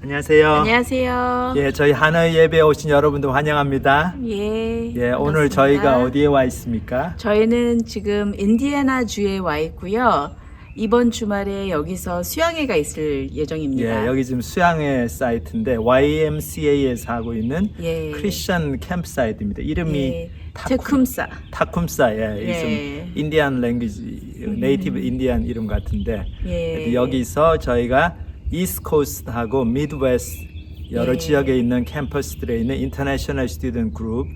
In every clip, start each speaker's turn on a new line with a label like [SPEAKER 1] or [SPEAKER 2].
[SPEAKER 1] 안녕하세요.
[SPEAKER 2] 안녕하세요.
[SPEAKER 1] 예, 저희 하나의 예배에 오신 여러분들 환영합니다.
[SPEAKER 2] 예.
[SPEAKER 1] 예, 오늘
[SPEAKER 2] 반갑습니다.
[SPEAKER 1] 저희가 어디에 와 있습니까?
[SPEAKER 2] 저희는 지금 인디애나 주에 와 있고요. 이번 주말에 여기서 수양회가 있을 예정입니다.
[SPEAKER 1] 예, 여기 지금 수양회 사이트인데 YMCA에서 하고 있는
[SPEAKER 2] 예.
[SPEAKER 1] 크리스천 캠프 사이트입니다. 이름이
[SPEAKER 2] 예. 테쿰사.
[SPEAKER 1] 타쿰사. 예,
[SPEAKER 2] 예.
[SPEAKER 1] 좀 인디안 랭귀지, 네이티브 인디안 이름 같은데
[SPEAKER 2] 예.
[SPEAKER 1] 여기서 저희가 이스트 코스트하고 미드웨스트 여러
[SPEAKER 2] 예.
[SPEAKER 1] 지역에 있는 캠퍼스들에 있는 인터내셔널 스튜던트 그룹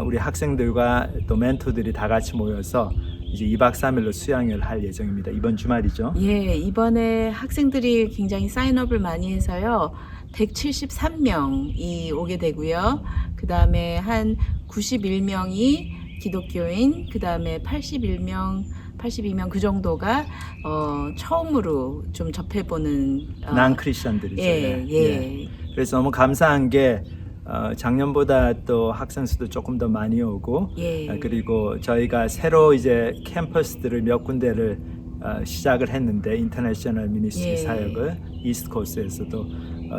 [SPEAKER 1] 우리 학생들과 또 멘토들이 다 같이 모여서 이제 2박 3일로 수양회를 할 예정입니다. 이번 주말이죠.
[SPEAKER 2] 예, 이번에 학생들이 굉장히 사인업을 많이 해서요. 173명이 오게 되고요. 그 다음에 한 91명이 기독교인, 그 다음에 82명 그 정도가 처음으로 좀 접해보는
[SPEAKER 1] 난 크리스천들이죠.
[SPEAKER 2] 예.
[SPEAKER 1] 그래서 너무 감사한 게 작년보다 또 학생 수도 조금 더 많이 오고
[SPEAKER 2] 예.
[SPEAKER 1] 그리고 저희가 새로 이제 캠퍼스들을 몇 군데를 시작을 했는데 인터내셔널 미니스트리
[SPEAKER 2] 예.
[SPEAKER 1] 사역을 이스트 코스트에서도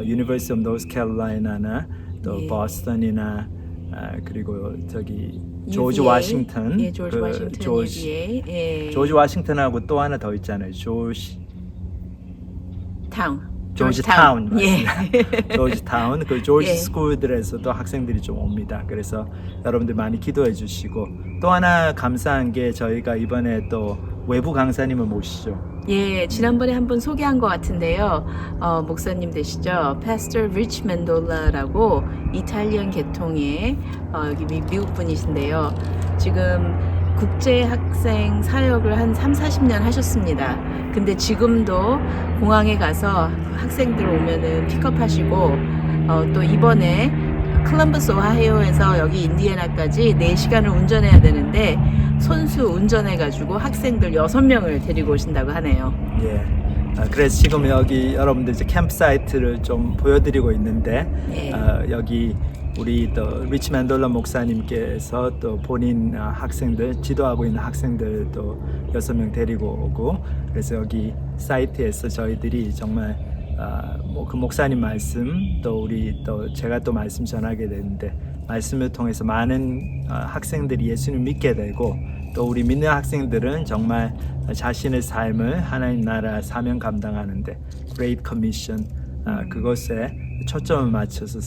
[SPEAKER 1] 유니버시티 오브 노스캐롤라이나나 또
[SPEAKER 2] 예.
[SPEAKER 1] 보스턴이나 그리고 저기 조지
[SPEAKER 2] UVA.
[SPEAKER 1] 워싱턴
[SPEAKER 2] 예, 조지 워싱턴 UVA. 예.
[SPEAKER 1] 조지 워싱턴하고 또 하나 더 있잖아요. 조지타운
[SPEAKER 2] 예.
[SPEAKER 1] 조지타운 그 조지
[SPEAKER 2] 예.
[SPEAKER 1] 스쿨들에서도 학생들이 좀 옵니다. 그래서 여러분들 많이 기도해 주시고 또 하나 감사한 게 저희가 이번에 또 외부 강사님을 모시죠.
[SPEAKER 2] 예, 지난번에 한번 소개한 것 같은데요. 목사님 되시죠? Pastor Rich Mendolla라고 이탈리안 계통의 여기 미국 분이신데요. 지금 국제 학생 사역을 한 30-40년 하셨습니다. 근데 지금도 공항에 가서 학생들 오면은 픽업하시고 또 이번에 콜럼버스 오하이오에서 여기 인디애나까지 4시간을 운전해야 되는데 손수 운전해가지고 학생들 6명을 데리고 오신다고 하네요.
[SPEAKER 1] 예. 그래서 지금 여기 여러분들 이제 캠프 사이트를 좀 보여드리고 있는데
[SPEAKER 2] 예.
[SPEAKER 1] 여기 우리 또 리치 맨돌라 목사님께서 또 본인 학생들 지도하고 있는 학생들 또 6명 데리고 오고 그래서 여기 사이트에서 저희들이 정말 그 목사님 말씀 또 우리 또 제가 또 말씀 전하게 되는데 말씀을 통해서 많은 학생들이 예수님 믿게 되고 또 우리 믿는 학생들은 정말 자신의 삶을 하나님 나라 사명 감당하는데 Great Commission 그것에 초점을 맞춰서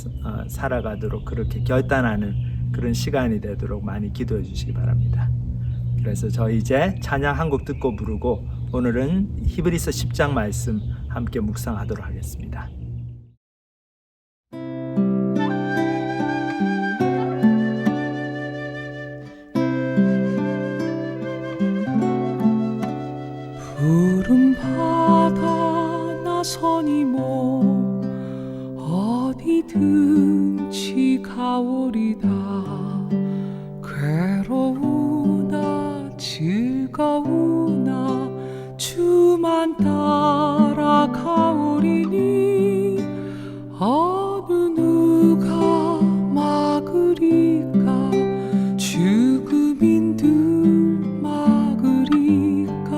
[SPEAKER 1] 살아가도록 그렇게 결단하는 그런 시간이 되도록 많이 기도해 주시기 바랍니다. 그래서 저희 이제 찬양 한 곡 듣고 부르고 오늘은 히브리서 10장 말씀 함께 묵상하도록 하겠습니다.
[SPEAKER 3] 푸른 바다 나서니 뭐 어디든지 가오리다. 괴로우나 즐거우나 주만 따라가오리니 어느 누가 막으리까. 죽음인들 막으리까.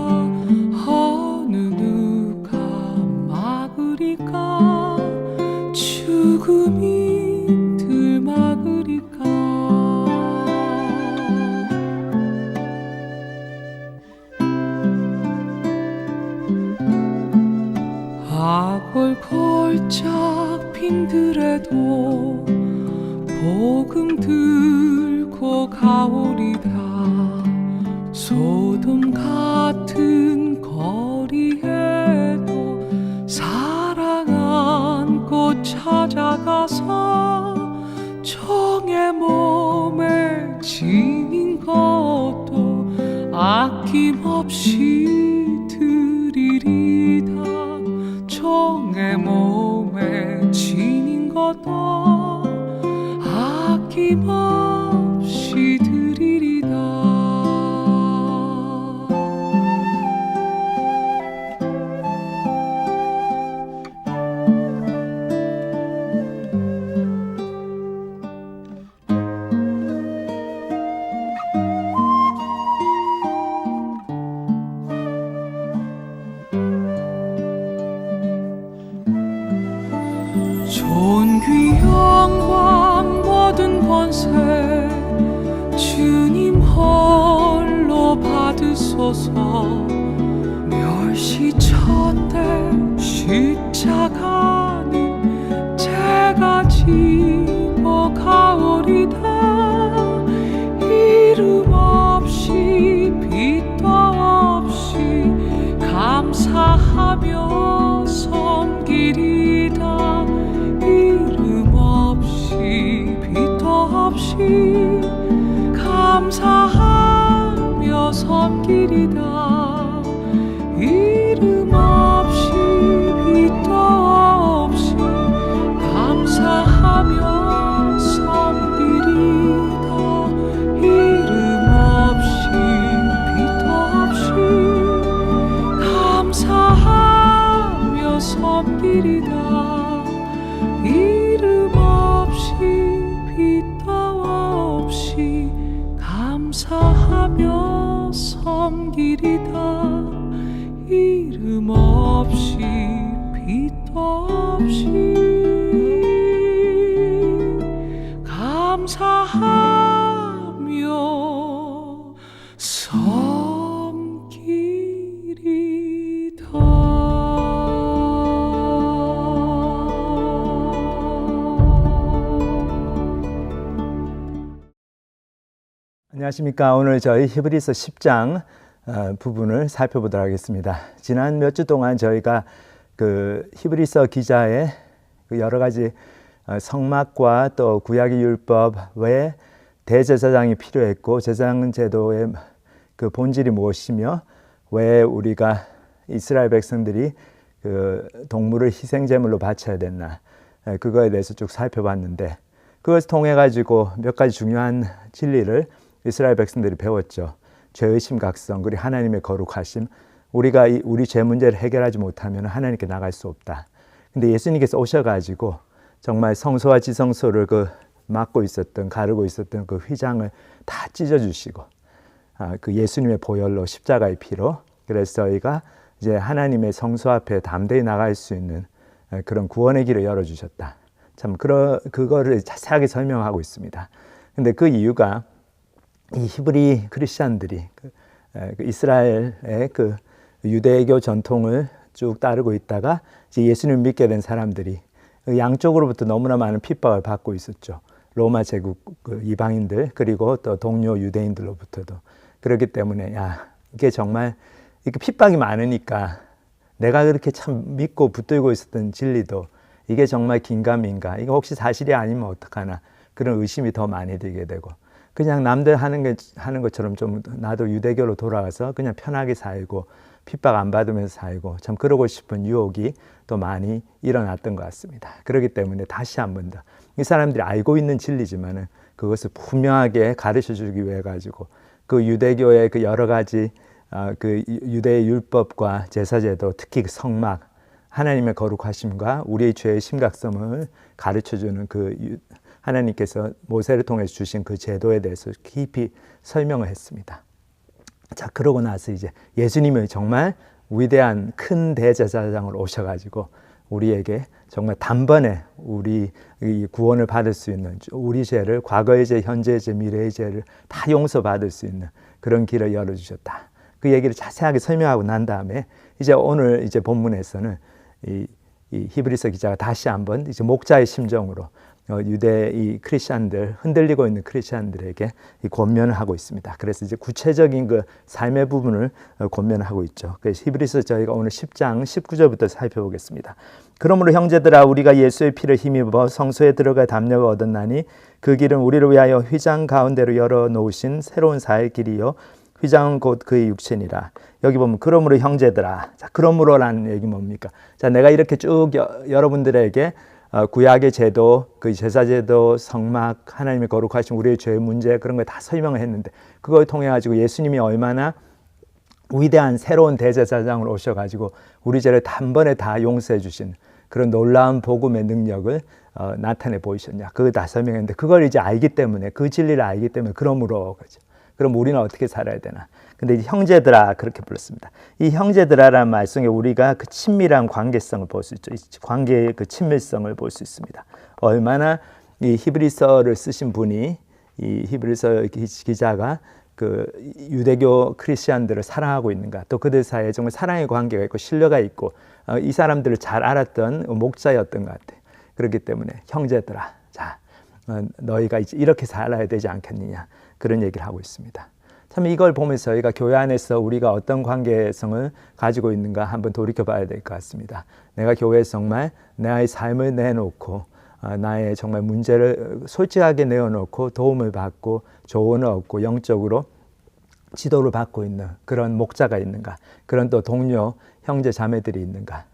[SPEAKER 3] 어느 누가 막으리까. 죽음인들 막으리까. 악을 걸작 빈들에도 복음 들고 가오리다. 소돔 같은 거리에도 사랑 안고 찾아가서 정의 몸에 지닌 것도 아낌없이 드리리다. 정의 몸에 지닌 것도 아낌없이 드리리다. 존귀 영광 모든 권세 주님 홀로 받으소서. 멸시쳤대 십자가는 제가 지고 가오리다. 이름 없이 빛도 없이 감사하며 섬기리다. 이름 없이 빛도 없이 감사하며 섬기리다. 이름 없이 빛도 없이 감사하며 섬기리다. 이름 없이 빛도 없이 감사하며 섬기리다. 이름 없이 빛도 없이 감사하며 섬기리다. 이름 없이 빛도 없이 감사하며 섬기리다.
[SPEAKER 1] 안녕하십니까. 오늘 저희 히브리서 10장 부분을 살펴보도록 하겠습니다. 지난 몇 주 동안 저희가 그 히브리서 기자의 그 여러 가지 성막과 또 구약의 율법 왜 대제사장이 필요했고 제사장 제도의 그 본질이 무엇이며 왜 우리가 이스라엘 백성들이 그 동물을 희생 제물로 바쳐야 됐나 그거에 대해서 쭉 살펴봤는데 그것을 통해 가지고 몇 가지 중요한 진리를 이스라엘 백성들이 배웠죠. 죄의 심각성 그리고 하나님의 거룩하심. 우리가 우리 죄 문제를 해결하지 못하면 하나님께 나갈 수 없다. 근데 예수님께서 오셔가지고 정말 성소와 지성소를 그 막고 있었던 가르고 있었던 그 휘장을 다 찢어주시고 그 예수님의 보혈로 십자가의 피로 그래서 저희가 이제 하나님의 성소 앞에 담대히 나갈 수 있는 그런 구원의 길을 열어주셨다. 참 그거를 자세하게 설명하고 있습니다. 근데 그 이유가 이 히브리 크리스천들이 그 이스라엘의 그 유대교 전통을 쭉 따르고 있다가 이제 예수님을 믿게 된 사람들이 양쪽으로부터 너무나 많은 핍박을 받고 있었죠. 로마 제국 그 이방인들 그리고 또 동료 유대인들로부터도. 그렇기 때문에 이게 정말 이렇게 핍박이 많으니까 내가 그렇게 참 믿고 붙들고 있었던 진리도 이게 정말 긴가민가 이거 혹시 사실이 아니면 어떡하나 그런 의심이 더 많이 들게 되고 그냥 남들 하는 것처럼 좀 나도 유대교로 돌아가서 그냥 편하게 살고 핍박 안 받으면서 살고 참 그러고 싶은 유혹이 또 많이 일어났던 것 같습니다. 그렇기 때문에 다시 한 번 더 이 사람들이 알고 있는 진리지만은 그것을 분명하게 가르쳐 주기 위해 가지고 그 유대교의 그 여러 가지 그 유대의 율법과 제사제도 특히 그 성막 하나님의 거룩하심과 우리의 죄의 심각성을 가르쳐 주는 그 하나님께서 모세를 통해서 주신 그 제도에 대해서 깊이 설명을 했습니다. 자, 그러고 나서 이제 예수님이 정말 위대한 큰 대제사장으로 오셔가지고 우리에게 정말 단번에 우리 구원을 받을 수 있는 우리 죄를 과거의 죄, 현재의 죄, 미래의 죄를 다 용서받을 수 있는 그런 길을 열어주셨다. 그 얘기를 자세하게 설명하고 난 다음에 이제 오늘 이제 본문에서는 이 히브리서 기자가 다시 한번 이제 목자의 심정으로 유대 이 크리스천들 흔들리고 있는 크리스천들에게 이 권면을 하고 있습니다. 그래서 이제 구체적인 그 삶의 부분을 권면하고 있죠. 그래서 히브리서 저희가 오늘 10장 19절부터 살펴보겠습니다. 그러므로 형제들아 우리가 예수의 피를 힘입어 성소에 들어가 담력을 얻었나니 그 길은 우리를 위하여 휘장 가운데로 열어 놓으신 새로운 사의 길이요 휘장은 곧 그의 육체니라. 여기 보면 그러므로 형제들아. 자, 그러므로라는 얘기 뭡니까? 자, 내가 이렇게 쭉 여러분들에게 구약의 제도, 그 제사제도, 성막, 하나님의 거룩하신 우리의 죄의 문제 그런 걸 다 설명을 했는데 그걸 통해 가지고 예수님이 얼마나 위대한 새로운 대제사장으로 오셔가지고 우리 죄를 단번에 다 용서해 주신 그런 놀라운 복음의 능력을 나타내 보이셨냐. 그걸 다 설명했는데 그걸 이제 알기 때문에 그 진리를 알기 때문에 그러므로 그렇죠. 그럼 우리는 어떻게 살아야 되나? 근데 이 형제들아 그렇게 불렀습니다. 이 형제들아라는 말 속에 우리가 그 친밀한 관계성을 볼 수 있죠. 이 관계의 그 친밀성을 볼 수 있습니다. 얼마나 이 히브리서를 쓰신 분이 이 히브리서 기자가 그 유대교 크리스천들을 사랑하고 있는가, 또 그들 사이에 정말 사랑의 관계가 있고 신뢰가 있고 이 사람들을 잘 알았던 목자였던 것 같아요. 그렇기 때문에 형제들아, 자 너희가 이제 이렇게 살아야 되지 않겠느냐, 그런 얘기를 하고 있습니다. 참 이걸 보면서 저희가 교회 안에서 우리가 어떤 관계성을 가지고 있는가 한번 돌이켜봐야 될 것 같습니다. 내가 교회에 정말 나의 삶을 내놓고 나의 정말 문제를 솔직하게 내어놓고 도움을 받고 조언을 얻고 영적으로 지도를 받고 있는 그런 목자가 있는가, 그런 또 동료 형제 자매들이 있는가,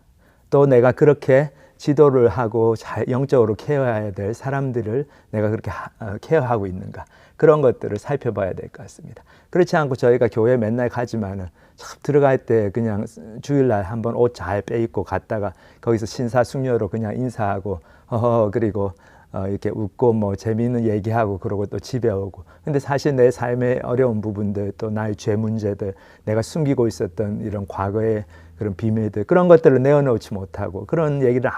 [SPEAKER 1] 또 내가 그렇게 지도를 하고 영적으로 케어해야 될 사람들을 내가 그렇게 케어하고 있는가, 그런 것들을 살펴봐야 될 것 같습니다. 그렇지 않고 저희가 교회 맨날 가지만은 참 들어갈 때 그냥 주일날 한번 옷 잘 빼입고 갔다가 거기서 신사숙녀로 그냥 인사하고 그리고 이렇게 웃고 뭐 재미있는 얘기하고 그러고 또 집에 오고, 근데 사실 내 삶의 어려운 부분들, 또 나의 죄 문제들, 내가 숨기고 있었던 이런 과거의 그런 비밀들, 그런 것들을 내어놓지 못하고 그런 얘기를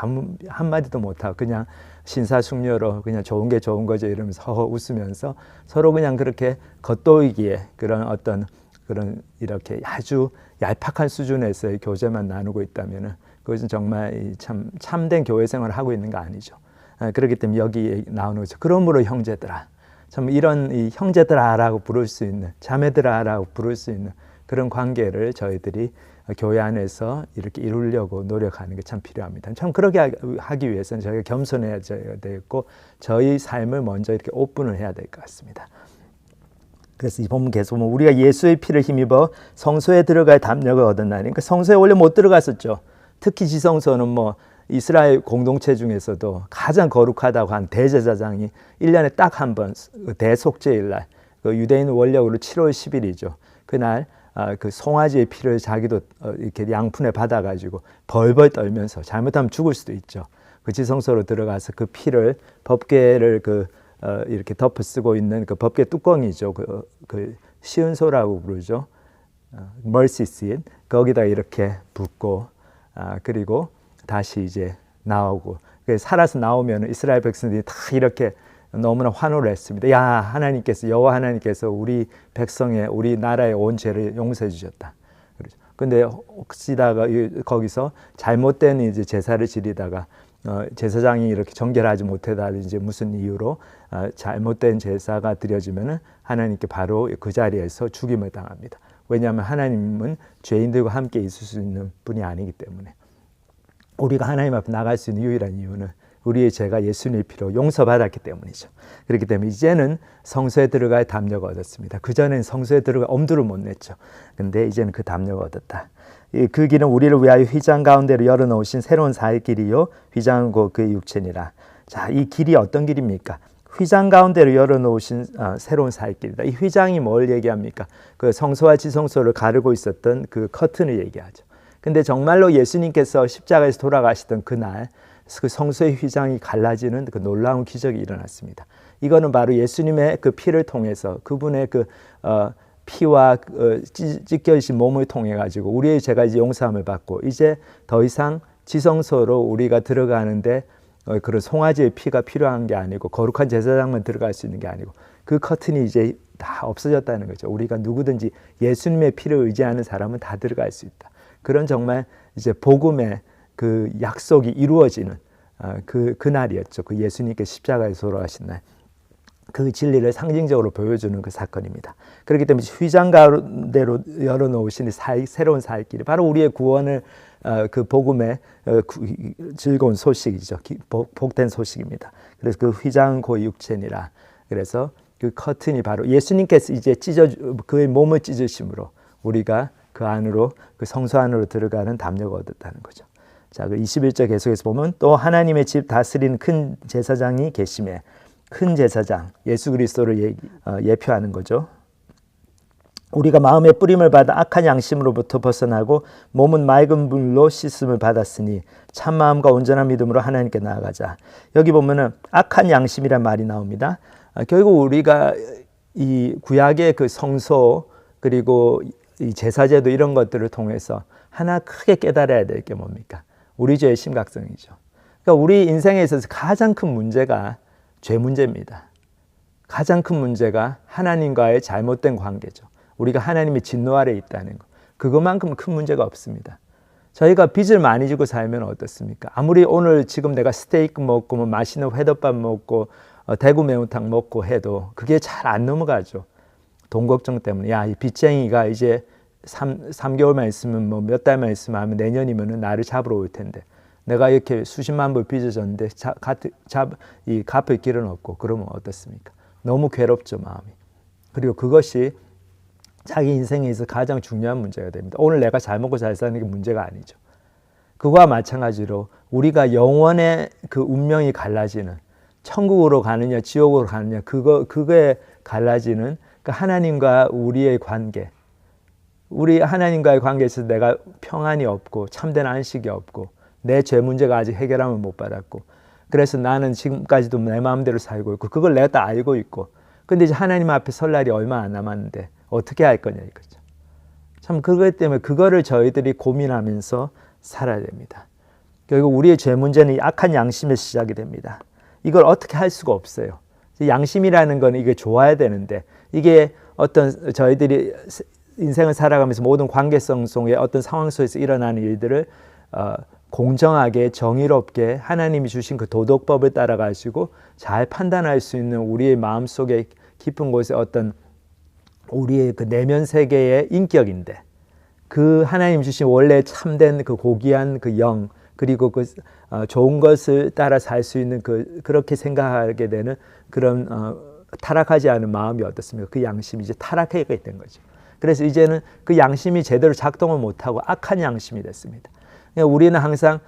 [SPEAKER 1] 한마디도 못하고 그냥 신사숙녀로 그냥 좋은 게 좋은 거죠 이러면서 웃으면서 서로 그냥 그렇게 겉도이기에 그런 어떤 그런 이렇게 아주 얄팍한 수준에서의 교제만 나누고 있다면은 그것은 정말 참된 교회 생활을 하고 있는 거 아니죠. 그렇기 때문에 여기 나오는 거죠. 그러므로 형제들아, 참 이런 이 형제들아라고 부를 수 있는, 자매들아라고 부를 수 있는 그런 관계를 저희들이 교회 안에서 이렇게 이루려고 노력하는 게 참 필요합니다. 참 그렇게 하기 위해서는 저희가 겸손해야 되겠고 저희 삶을 먼저 이렇게 오픈을 해야 될 것 같습니다. 그래서 이 본문 계속 보면 우리가 예수의 피를 힘입어 성소에 들어갈 담력을 얻었나니, 그러니까 성소에 원래 못 들어갔었죠. 특히 지성소는 뭐 이스라엘 공동체 중에서도 가장 거룩하다고 한 대제사장이 1년에 딱 한 번 대속죄일날, 그 유대인 원력으로 7월 10일이죠. 그날 그 송아지의 피를 자기도 이렇게 양푼에 받아가지고 벌벌 떨면서, 잘못하면 죽을 수도 있죠. 그 지성소로 들어가서 그 피를 법궤를 이렇게 덮어 쓰고 있는 그 법궤 뚜껑이죠. 그 시은소라고 부르죠. mercy seat, 거기다 이렇게 붓고 그리고 다시 이제 나오고, 살아서 나오면 이스라엘 백성들이 다 이렇게 너무나 환호를 했습니다. 야, 하나님께서, 여호와 하나님께서 우리 백성의, 우리 나라의 온 죄를 용서해 주셨다. 그런데 혹시다가 거기서 잘못된 이제 제사를 지리다가 제사장이 이렇게 정결하지 못하다 이제 무슨 이유로 잘못된 제사가 드려지면은 하나님께 바로 그 자리에서 죽임을 당합니다. 왜냐하면 하나님은 죄인들과 함께 있을 수 있는 분이 아니기 때문에. 우리가 하나님 앞에 나갈 수 있는 유일한 이유는 우리의 죄가 예수님의 피로 용서받았기 때문이죠. 그렇기 때문에 이제는 성소에 들어갈 담력을 얻었습니다. 그전엔 성소에 들어갈 엄두를 못 냈죠. 근데 이제는 그 담력을 얻었다. 그 길은 우리를 위하여 휘장 가운데로 열어놓으신 새로운 살 길이요 휘장은 곧 그의 육체니라. 자, 이 길이 어떤 길입니까? 휘장 가운데로 열어놓으신 새로운 살 길이다. 이 휘장이 뭘 얘기합니까? 그 성소와 지성소를 가르고 있었던 그 커튼을 얘기하죠. 근데 정말로 예수님께서 십자가에서 돌아가시던 그날 그 성소의 휘장이 갈라지는 그 놀라운 기적이 일어났습니다. 이거는 바로 예수님의 그 피를 통해서, 그분의 그 피와 찢겨진 몸을 통해 가지고 우리의 죄가 이제 용서함을 받고 이제 더 이상 지성소로 우리가 들어가는데 그런 송아지의 피가 필요한 게 아니고 거룩한 제사장만 들어갈 수 있는 게 아니고 그 커튼이 이제 다 없어졌다는 거죠. 우리가 누구든지 예수님의 피를 의지하는 사람은 다 들어갈 수 있다. 그런 정말 이제 복음의 그 약속이 이루어지는 그 날이었죠. 그 예수님께 십자가에서 돌아가신 날. 그 진리를 상징적으로 보여주는 그 사건입니다. 그렇기 때문에 휘장 가운데로 열어놓으신 새로운 살 길이 바로 우리의 구원을 그 복음의 즐거운 소식이죠. 복된 소식입니다. 그래서 그 휘장은 곧 육체니라. 그래서 그 커튼이 바로 예수님께서 이제 그의 몸을 찢으심으로 우리가 그 안으로, 그 성소 안으로 들어가는 담력을 얻었다는 거죠. 자, 그 21절 계속해서 보면 또 하나님의 집 다스리는 큰 제사장이 계심에, 큰 제사장 예수 그리스도를 예표하는 거죠. 우리가 마음의 뿌림을 받아 악한 양심으로부터 벗어나고 몸은 맑은 물로 씻음을 받았으니 참 마음과 온전한 믿음으로 하나님께 나아가자. 여기 보면은 악한 양심이란 말이 나옵니다. 결국 우리가 이 구약의 그 성소 그리고 이 제사제도 이런 것들을 통해서 하나 크게 깨달아야 될 게 뭡니까? 우리 죄의 심각성이죠. 그러니까 우리 인생에 있어서 가장 큰 문제가 죄 문제입니다. 가장 큰 문제가 하나님과의 잘못된 관계죠. 우리가 하나님의 진노 아래 있다는 것. 그것만큼 큰 문제가 없습니다. 저희가 빚을 많이 지고 살면 어떻습니까? 아무리 오늘 지금 내가 스테이크 먹고 뭐 맛있는 회덮밥 먹고 대구 매운탕 먹고 해도 그게 잘 안 넘어가죠. 돈 걱정 때문에. 야, 이 빚쟁이가 이제 3개월만 있으면 뭐 몇 달만 있으면 하면 내년이면은 나를 잡으러 올 텐데 내가 이렇게 수십만 불 빚을 졌는데 이 갚을 길은 없고 그러면 어떻습니까? 너무 괴롭죠, 마음이. 그리고 그것이 자기 인생에 있어서 가장 중요한 문제가 됩니다. 오늘 내가 잘 먹고 잘 사는 게 문제가 아니죠. 그거와 마찬가지로 우리가 영원의 그 운명이 갈라지는 천국으로 가느냐 지옥으로 가느냐 그거에 갈라지는 그 하나님과 우리의 관계, 우리 하나님과의 관계에서 내가 평안이 없고 참된 안식이 없고 내 죄 문제가 아직 해결함을 못 받았고 그래서 나는 지금까지도 내 마음대로 살고 있고 그걸 내가 다 알고 있고 근데 이제 하나님 앞에 설 날이 얼마 안 남았는데 어떻게 할 거냐 이거죠. 참 그것 때문에 그거를 저희들이 고민하면서 살아야 됩니다. 결국 우리의 죄 문제는 이 악한 양심에서 시작이 됩니다. 이걸 어떻게 할 수가 없어요. 양심이라는 건 이게 좋아야 되는데 이게 어떤 저희들이 인생을 살아가면서 모든 관계성 속에 어떤 상황 속에서 일어나는 일들을 공정하게 정의롭게 하나님이 주신 그 도덕법을 따라가지고 잘 판단할 수 있는 우리의 마음속에 깊은 곳에 어떤 우리의 그 내면 세계의 인격인데 그 하나님 주신 원래 참된 그 고귀한 그 영 그리고 그 좋은 것을 따라 살 수 있는 그렇게 생각하게 되는 그런 타락하지 않은 마음이 어떻습니까? 그 양심이 이제 타락하게 된 거죠. 그래서 이제는 그 양심이 제대로 작동을 못하고 악한 양심이 됐습니다. 우리는 항상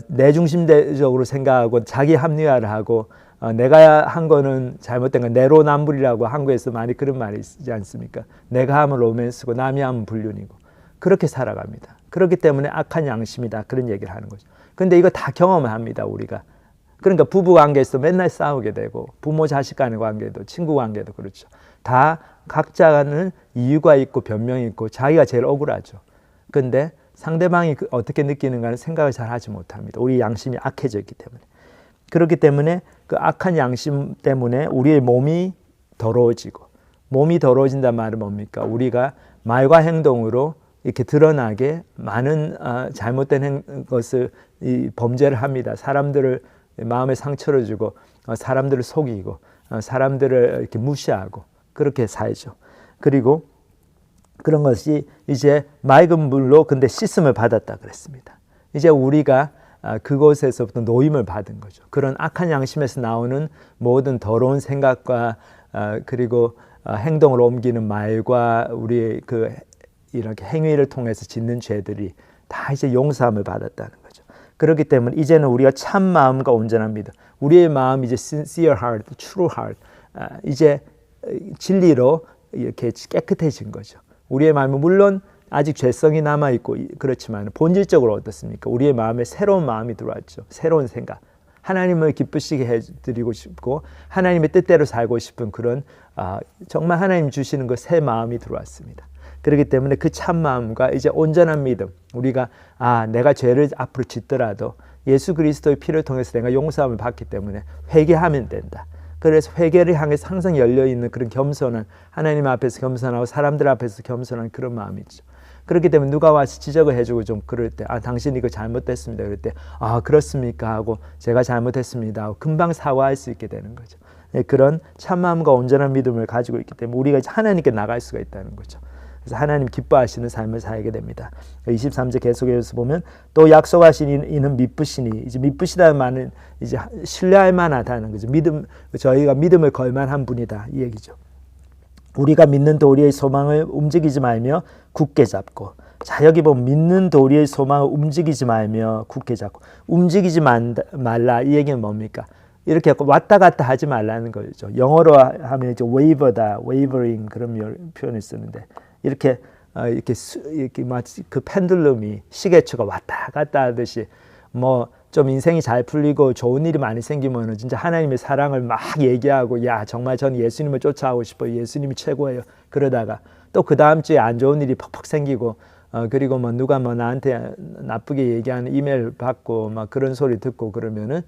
[SPEAKER 1] 내 중심적으로 생각하고 자기 합리화를 하고 내가 한 거는 잘못된 건 내로남불이라고 한국에서 많이 그런 말이 있지 않습니까? 내가 하면 로맨스고 남이 하면 불륜이고 그렇게 살아갑니다. 그렇기 때문에 악한 양심이다 그런 얘기를 하는 거죠. 근데 이거 다 경험을 합니다 우리가. 그러니까 부부 관계에서 맨날 싸우게 되고 부모 자식 간의 관계도 친구 관계도 그렇죠. 다 각자는 이유가 있고 변명이 있고 자기가 제일 억울하죠. 근데 상대방이 어떻게 느끼는가는 생각을 잘 하지 못합니다. 우리 양심이 악해져 있기 때문에. 그렇기 때문에 그 악한 양심 때문에 우리의 몸이 더러워지고 몸이 더러워진다는 말은 뭡니까? 우리가 말과 행동으로 이렇게 드러나게 많은 잘못된 것을 범죄를 합니다. 사람들을 마음에 상처를 주고 사람들을 속이고 사람들을 이렇게 무시하고 그렇게 살죠. 그리고 그런 것이 이제 맑은 물로 근데 씻음을 받았다 그랬습니다. 이제 우리가 그곳에서부터 노임을 받은 거죠. 그런 악한 양심에서 나오는 모든 더러운 생각과 그리고 행동을 옮기는 말과 우리의 그 이렇게 행위를 통해서 짓는 죄들이 다 이제 용서함을 받았다는 거죠. 그렇기 때문에 이제는 우리가 참 마음과 온전한 믿음, 우리의 마음이 이제 sincere heart, true heart, 이제 진리로 이렇게 깨끗해진 거죠. 우리의 마음은 물론 아직 죄성이 남아있고 그렇지만 본질적으로 어떻습니까? 우리의 마음에 새로운 마음이 들어왔죠. 새로운 생각. 하나님을 기쁘시게 해드리고 싶고 하나님의 뜻대로 살고 싶은 그런 정말 하나님 주시는 그 새 마음이 들어왔습니다. 그렇기 때문에 그 참 마음과 이제 온전한 믿음, 우리가 내가 죄를 앞으로 짓더라도 예수 그리스도의 피를 통해서 내가 용서함을 받기 때문에 회개하면 된다. 그래서 회개를 향해서 항상 열려있는 그런 겸손한, 하나님 앞에서 겸손하고 사람들 앞에서 겸손한 그런 마음이죠. 그렇기 때문에 누가 와서 지적을 해주고 좀 그럴 때 당신 이거 잘못됐습니다. 그럴 때 그렇습니까? 하고 제가 잘못했습니다 하고 금방 사과할 수 있게 되는 거죠. 그런 참마음과 온전한 믿음을 가지고 있기 때문에 우리가 하나님께 나갈 수가 있다는 거죠. 그래서 하나님 기뻐하시는 삶을 살게 됩니다. 23절 계속해서 보면 또 약속하신 이는 미쁘시니, 이제 미쁘시다는 말은 이제 신뢰할 만하다는 거죠. 저희가 믿음을 걸만한 분이다 이 얘기죠. 우리가 믿는 도리의 소망을 움직이지 말며 굳게 잡고, 자 여기 보면 믿는 도리의 소망을 움직이지 말며 굳게 잡고, 움직이지 말라 이 얘기는 뭡니까? 이렇게 왔다 갔다 하지 말라는 거죠. 영어로 하면 이제 waver다, wavering 그런 표현을 쓰는데 이렇게 마치 그 펜들룸이 시계초가 왔다 갔다 하듯이 뭐 좀 인생이 잘 풀리고 좋은 일이 많이 생기면 진짜 하나님의 사랑을 막 얘기하고 야 정말 저는 예수님을 쫓아가고 싶어요. 예수님이 최고예요. 그러다가 또 그 다음 주에 안 좋은 일이 퍽퍽 생기고 그리고 뭐 누가 뭐 나한테 나쁘게 얘기하는 이메일 받고 막 그런 소리 듣고 그러면은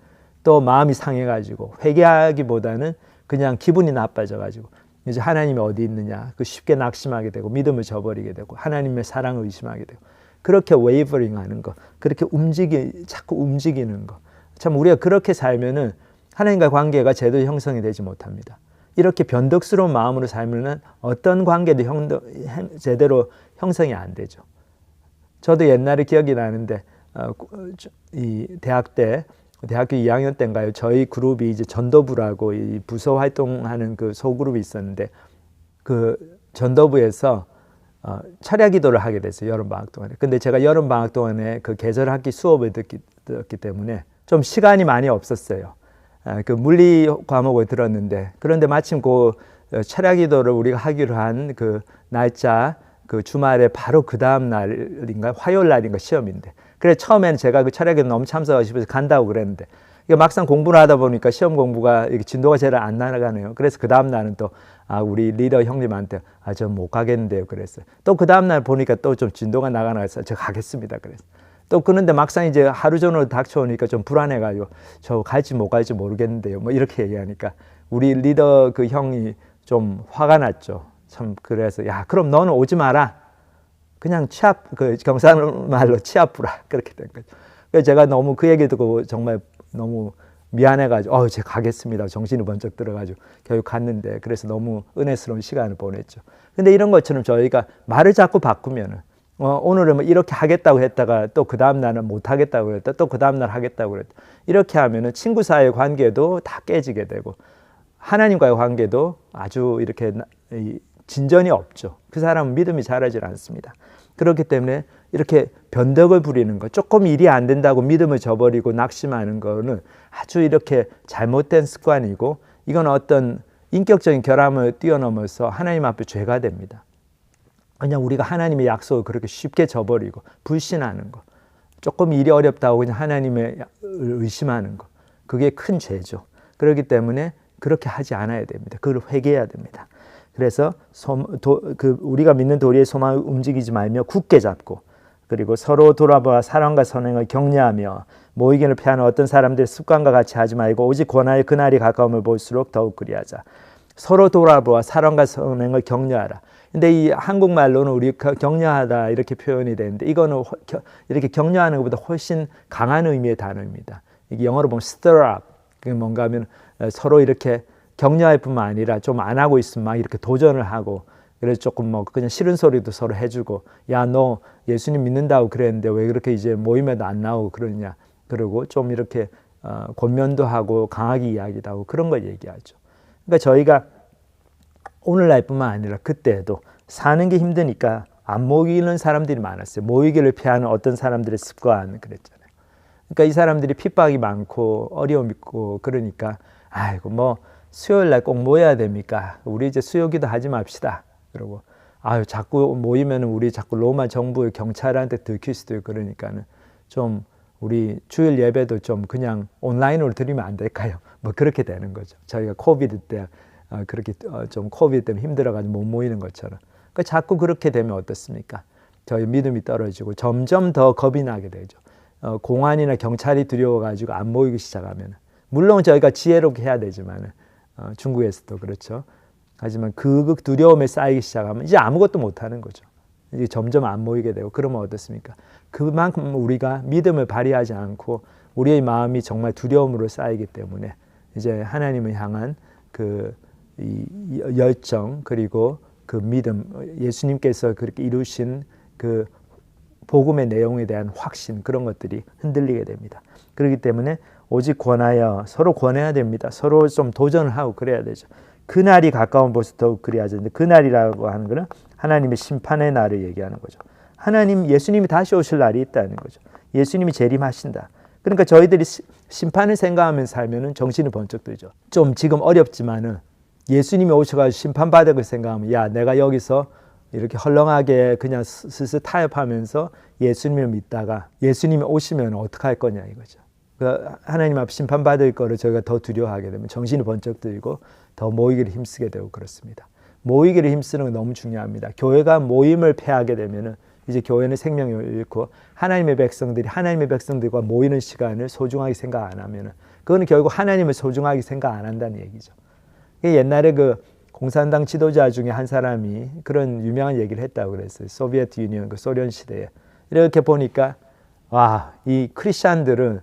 [SPEAKER 1] 또 마음이 상해가지고 회개하기보다는 그냥 기분이 나빠져가지고 이제 하나님이 어디 있느냐 그 쉽게 낙심하게 되고 믿음을 저버리게 되고 하나님의 사랑을 의심하게 되고 그렇게 웨이버링 하는 거 그렇게 자꾸 움직이는 거 참 우리가 그렇게 살면은 하나님과 관계가 제대로 형성이 되지 못합니다. 이렇게 변덕스러운 마음으로 살면은 어떤 관계도 제대로 형성이 안 되죠. 저도 옛날에 기억이 나는데 이 대학교 2학년 때인가요? 저희 그룹이 이제 전도부라고 이 부서 활동하는 그 소그룹이 있었는데 그 전도부에서 철야 기도를 하게 됐어요. 여름방학 동안에. 근데 제가 여름방학 동안에 그 계절 학기 수업을 듣기 때문에 좀 시간이 많이 없었어요. 그 물리 과목을 들었는데 그런데 마침 그 철야 기도를 우리가 하기로 한 그 날짜 그 주말에 바로 그 다음 날인가 화요일 날인가 시험인데 그래서 처음에는 제가 그 철야 기도 너무 참석하고 싶어서 간다고 그랬는데 막상 공부를 하다 보니까 시험 공부가 진도가 제대로 안 나가네요. 그래서 그 다음 날은 또 우리 리더 형님한테 저 못 가겠는데요. 그랬어요. 또 그 다음 날 보니까 또 좀 진도가 나가서 제가 가겠습니다. 그래서 또 그런데 막상 이제 하루 전으로 닥쳐오니까 좀 불안해가지고 저 갈지 못 갈지 모르겠는데요. 뭐 이렇게 얘기하니까 우리 리더 그 형이 좀 화가 났죠. 참 그래서 야 그럼 너는 오지 마라. 그냥 그 경상말로 치아프라 그렇게 된 거죠. 그래서 제가 너무 그 얘기 듣고 정말 너무 미안해가지고 제가 가겠습니다. 정신이 번쩍 들어가지고 결국 갔는데 그래서 너무 은혜스러운 시간을 보냈죠. 근데 이런 것처럼 저희가 말을 자꾸 바꾸면은 오늘은 뭐 이렇게 하겠다고 했다가 또 그 다음 날은 못 하겠다고 그랬다. 또 그 다음 날 하겠다고 그랬다. 이렇게 하면은 친구 사이의 관계도 다 깨지게 되고 하나님과의 관계도 아주 이렇게 진전이 없죠. 그 사람은 믿음이 자라질 않습니다. 그렇기 때문에 이렇게 변덕을 부리는 것, 조금 일이 안 된다고 믿음을 저버리고 낙심하는 거는 아주 이렇게 잘못된 습관이고 이건 어떤 인격적인 결함을 뛰어넘어서 하나님 앞에 죄가 됩니다. 그냥 우리가 하나님의 약속을 그렇게 쉽게 저버리고 불신하는 거, 조금 일이 어렵다고 그냥 하나님을 의심하는 거, 그게 큰 죄죠. 그렇기 때문에 그렇게 하지 않아야 됩니다. 그걸 회개해야 됩니다. 그래서 우리가 믿는 도리의 소망을 움직이지 말며 굳게 잡고 그리고 서로 돌아보아 사랑과 선행을 격려하며 모이기를 피하는 어떤 사람들의 습관과 같이 하지 말고 오직 권하여 그날이 가까움을 볼수록 더욱 그리하자. 서로 돌아보아 사랑과 선행을 격려하라. 근데 이 한국말로는 우리 격려하다 이렇게 표현이 되는데 이거는 이렇게 격려하는 것보다 훨씬 강한 의미의 단어입니다. 이게 영어로 보면 stir up. 그게 뭔가 하면 서로 이렇게 격려할 뿐만 아니라 좀 안 하고 있으면 막 이렇게 도전을 하고 그래서 조금 뭐 그냥 싫은 소리도 서로 해주고 야 너 예수님 믿는다고 그랬는데 왜 그렇게 이제 모임에도 안 나오고 그러냐 그러고 좀 이렇게 권면도 하고 강하게 이야기도 하고 그런 걸 얘기하죠. 그러니까 저희가 오늘날뿐만 아니라 그때도 사는 게 힘드니까 안 모이는 사람들이 많았어요. 모이기를 피하는 어떤 사람들의 습관 그랬잖아요. 그러니까 이 사람들이 핍박이 많고 어려움이 있고 그러니까 아이고 뭐 수요일 날 꼭 모여야 됩니까? 우리 이제 수요기도 하지 맙시다. 그러고 자꾸 모이면 우리 자꾸 로마 정부 경찰한테 들킬 수도 있고 그러니까는 좀 우리 주일 예배도 좀 그냥 온라인으로 드리면 안 될까요? 뭐 그렇게 되는 거죠. 저희가 코비드 때 그렇게 좀 코비드 때문에 힘들어가지고 못 모이는 것처럼. 그러니까 자꾸 그렇게 되면 어떻습니까? 저희 믿음이 떨어지고 점점 더 겁이 나게 되죠. 공안이나 경찰이 두려워가지고 안 모이기 시작하면 물론 저희가 지혜롭게 해야 되지만 중국에서도 그렇죠. 하지만 그 두려움에 쌓이기 시작하면 이제 아무것도 못하는 거죠. 이제 점점 안 모이게 되고 그러면 어떻습니까? 그만큼 우리가 믿음을 발휘하지 않고 우리의 마음이 정말 두려움으로 쌓이기 때문에 이제 하나님을 향한 이 열정 그리고 그 믿음 예수님께서 그렇게 이루신 그 복음의 내용에 대한 확신 그런 것들이 흔들리게 됩니다. 그렇기 때문에 오직 권하여 서로 권해야 됩니다. 서로 좀 도전을 하고 그래야 되죠. 그날이 가까운 곳에 더욱 그리하자. 그날이라고 하는 것은 하나님의 심판의 날을 얘기하는 거죠. 예수님이 다시 오실 날이 있다는 거죠. 예수님이 재림하신다. 그러니까 저희들이 심판을 생각하면서 살면은 정신이 번쩍 들죠. 좀 지금 어렵지만은 예수님이 오셔가지고 심판받을 걸 생각하면 야 내가 여기서 이렇게 헐렁하게 그냥 슬슬 타협하면서 예수님을 믿다가 예수님이 오시면 어떡할 거냐 이거죠. 하나님 앞 심판받을 거를 저희가 더 두려워하게 되면 정신이 번쩍 들고 더 모이기를 힘쓰게 되고 그렇습니다. 모이기를 힘쓰는 건 너무 중요합니다. 교회가 모임을 폐하게 되면은 이제 교회는 생명을 잃고 하나님의 백성들과 모이는 시간을 소중하게 생각 안 하면은 그거는 결국 하나님을 소중하게 생각 안 한다는 얘기죠. 옛날에 그 공산당 지도자 중에 한 사람이 그런 유명한 얘기를 했다고 그랬어요. 소비에트 유니언, 그 소련 시대에. 이렇게 보니까 와, 이 크리스찬들은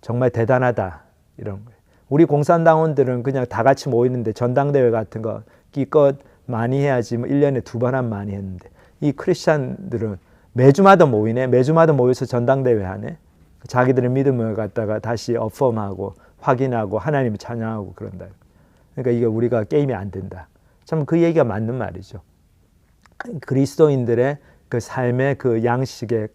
[SPEAKER 1] 정말 대단하다 이런 거예요. 우리 공산당원들은 그냥 다 같이 모이는데 전당대회 같은 거 기껏 많이 해야지 뭐 1년에 2번 하면 많이 했는데 이 크리스찬들은 매주마다 모이네. 매주마다 모여서 전당대회 하네. 자기들의 믿음을 갖다가 다시 어펌하고 확인하고 하나님을 찬양하고 그런다. 그러니까 이게 우리가 게임이 안 된다. 참 그 얘기가 맞는 말이죠. 그리스도인들의 그 삶의 그 양식에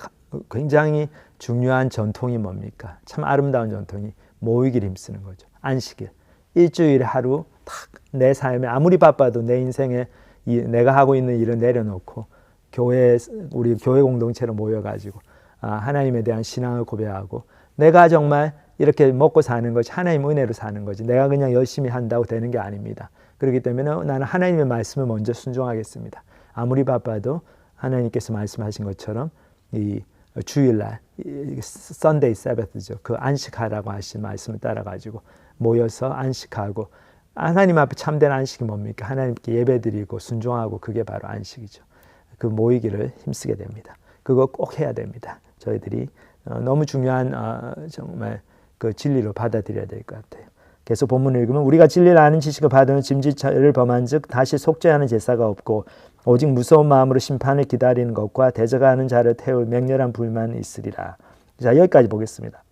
[SPEAKER 1] 굉장히 중요한 전통이 뭡니까? 참 아름다운 전통이 모이기를 힘쓰는 거죠. 안식일. 일주일에 하루 딱 내 삶에 아무리 바빠도 내 인생에 내가 하고 있는 일을 내려놓고 우리 교회 공동체로 모여가지고 하나님에 대한 신앙을 고백하고 내가 정말 이렇게 먹고 사는 것이 하나님 은혜로 사는 거지 내가 그냥 열심히 한다고 되는 게 아닙니다. 그렇기 때문에 나는 하나님의 말씀을 먼저 순종하겠습니다. 아무리 바빠도 하나님께서 말씀하신 것처럼 이 주일날 Sunday Sabbath죠. 그 안식하라고 하신 말씀을 따라가지고 모여서 안식하고 하나님 앞에 참된 안식이 뭡니까? 하나님께 예배드리고 순종하고 그게 바로 안식이죠. 그 모이기를 힘쓰게 됩니다. 그거 꼭 해야 됩니다. 저희들이 너무 중요한 정말 그 진리로 받아들여야 될 것 같아요. 계속 본문을 읽으면 우리가 진리를 아는 지식을 받으면 짐짓을 범한즉 다시 속죄하는 제사가 없고 오직 무서운 마음으로 심판을 기다리는 것과 대적하는 자를 태울 맹렬한 불만이 있으리라. 자, 여기까지 보겠습니다.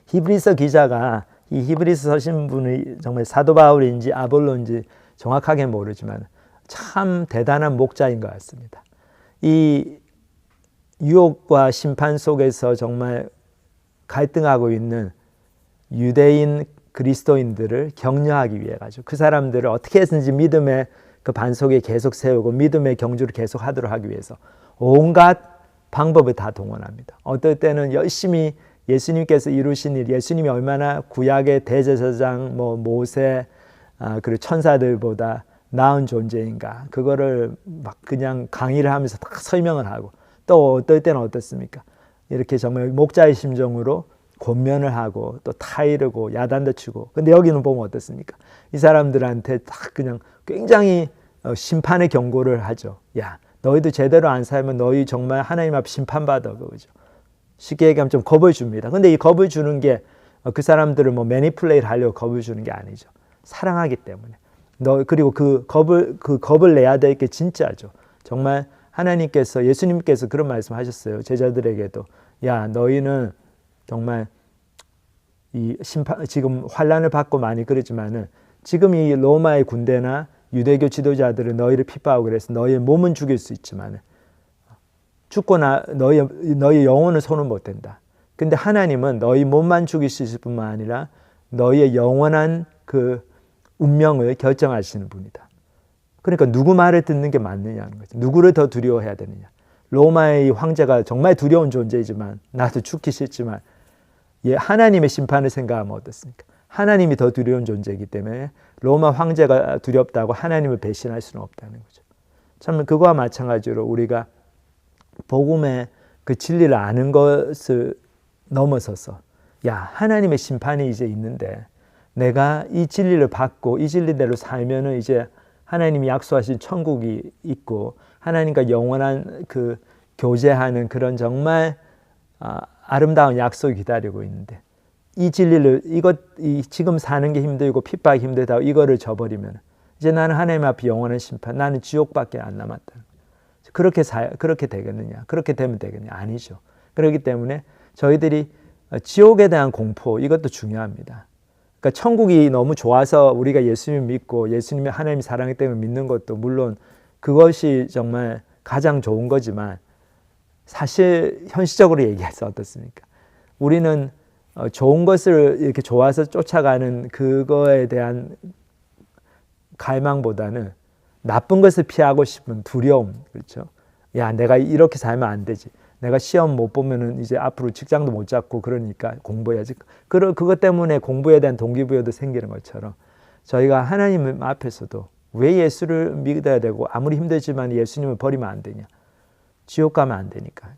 [SPEAKER 1] 히브리서 기자가 이 히브리서 서신 분이 정말 사도 바울인지 아볼로인지 정확하게 모르지만 참 대단한 목자인 것 같습니다. 이 유혹과 심판 속에서 정말 갈등하고 있는 유대인 그리스도인들을 격려하기 위해 가지고 그 사람들을 어떻게 해서든지 믿음의 그 반석에 계속 세우고 믿음의 경주를 계속 하도록 하기 위해서 온갖 방법을 다 동원합니다. 어떨 때는 열심히 예수님께서 이루신 일, 예수님이 얼마나 구약의 대제사장, 모세, 그리고 천사들보다 나은 존재인가 그거를 막 그냥 강의를 하면서 다 설명을 하고 또 어떨 때는 어떻습니까? 이렇게 정말 목자의 심정으로 권면을 하고 또 타이르고 야단도 치고 근데 여기는 보면 어떻습니까? 이 사람들한테 딱 그냥 굉장히 심판의 경고를 하죠. 야, 너희도 제대로 안 살면 너희 정말 하나님 앞 심판받아. 그거죠. 쉽게 얘기하면 좀 겁을 줍니다. 근데 이 겁을 주는 게 그 사람들을 매니플레이트 하려고 겁을 주는 게 아니죠. 사랑하기 때문에. 그리고 그 겁을 내야 될 게 진짜죠. 정말 하나님께서 예수님께서 그런 말씀하셨어요. 제자들에게도 야, 너희는 정말 이 심판 지금 환난을 받고 많이 그러지만은 지금 이 로마의 군대나 유대교 지도자들은 너희를 핍박하고 그래서 너희의 몸은 죽일 수 있지만 죽거나 너희의 영혼은 손은 못 댄다. 근데 하나님은 너희 몸만 죽일 수 있을 뿐만 아니라 너희의 영원한 그 운명을 결정하시는 분이다. 그러니까 누구 말을 듣는 게 맞느냐는 거죠. 누구를 더 두려워해야 되느냐. 로마의 황제가 정말 두려운 존재이지만 나도 죽기 싫지만 하나님의 심판을 생각하면 어떻습니까? 하나님이 더 두려운 존재이기 때문에 로마 황제가 두렵다고 하나님을 배신할 수는 없다는 거죠. 참 그거와 마찬가지로 우리가 복음의 그 진리를 아는 것을 넘어서서 야, 하나님의 심판이 이제 있는데 내가 이 진리를 받고 이 진리대로 살면은 이제 하나님이 약속하신 천국이 있고 하나님과 영원한 그 교제하는 그런 정말 아름다운 약속이 기다리고 있는데 이 진리를 지금 사는 게 힘들고 핍박이 힘들다고 이거를 저버리면 이제 나는 하나님 앞에 영원한 심판, 나는 지옥밖에 안 남았다. 그렇게 되겠느냐? 그렇게 되면 되겠냐? 아니죠. 그렇기 때문에 저희들이 지옥에 대한 공포 이것도 중요합니다. 그러니까 천국이 너무 좋아서 우리가 예수님 믿고 예수님의 하나님 사랑이 때문에 믿는 것도 물론 그것이 정말 가장 좋은 거지만 사실 현실적으로 얘기해서 어떻습니까? 우리는 좋은 것을 이렇게 좋아서 쫓아가는 그거에 대한 갈망보다는 나쁜 것을 피하고 싶은 두려움, 그렇죠? 야, 내가 이렇게 살면 안 되지. 내가 시험 못 보면은 이제 앞으로 직장도 못 잡고 그러니까 공부해야지. 그것 때문에 공부에 대한 동기부여도 생기는 것처럼 저희가 하나님 앞에서도 왜 예수를 믿어야 되고 아무리 힘들지만 예수님을 버리면 안 되냐. 지옥 가면 안 되니까.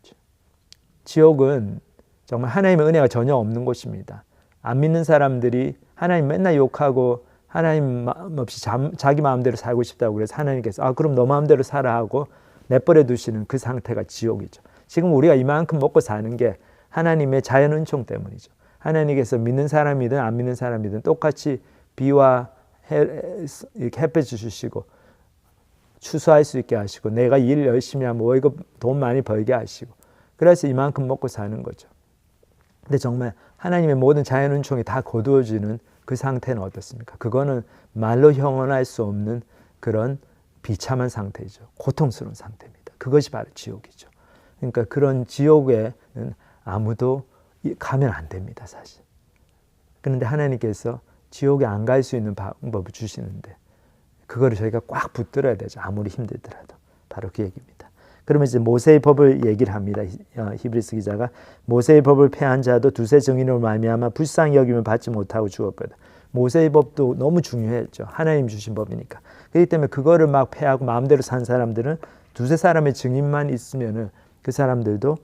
[SPEAKER 1] 지옥은 정말 하나님의 은혜가 전혀 없는 곳입니다. 안 믿는 사람들이 하나님 맨날 욕하고 하나님 마음 없이 자기 마음대로 살고 싶다고 그래서 하나님께서 그럼 너 마음대로 살아 하고 내버려 두시는 그 상태가 지옥이죠. 지금 우리가 이만큼 먹고 사는 게 하나님의 자연 은총 때문이죠. 하나님께서 믿는 사람이든 안 믿는 사람이든 똑같이 비와 햇볕 주시고 추수할 수 있게 하시고 내가 일 열심히 하면 월급 돈 많이 벌게 하시고 그래서 이만큼 먹고 사는 거죠. 근데 정말 하나님의 모든 자연 은총이 다 거두어지는 그 상태는 어떻습니까? 그거는 말로 형언할 수 없는 그런 비참한 상태이죠. 고통스러운 상태입니다. 그것이 바로 지옥이죠. 그러니까 그런 지옥에는 아무도 가면 안 됩니다, 사실. 그런데 하나님께서 지옥에 안 갈 수 있는 방법을 주시는데 그거를 저희가 꽉 붙들어야 되죠. 아무리 힘들더라도. 바로 그 얘기입니다. 그러면 이제 모세의 법을 얘기를 합니다. 히브리서 기자가 모세의 법을 폐한 자도 두세 증인으로 말미암아 불쌍히 여김을 받지 못하고 죽었거든. 모세의 법도 너무 중요했죠. 하나님 주신 법이니까. 그렇기 때문에 그거를 막 폐하고 마음대로 산 사람들은 두세 사람의 증인만 있으면은 그 사람들도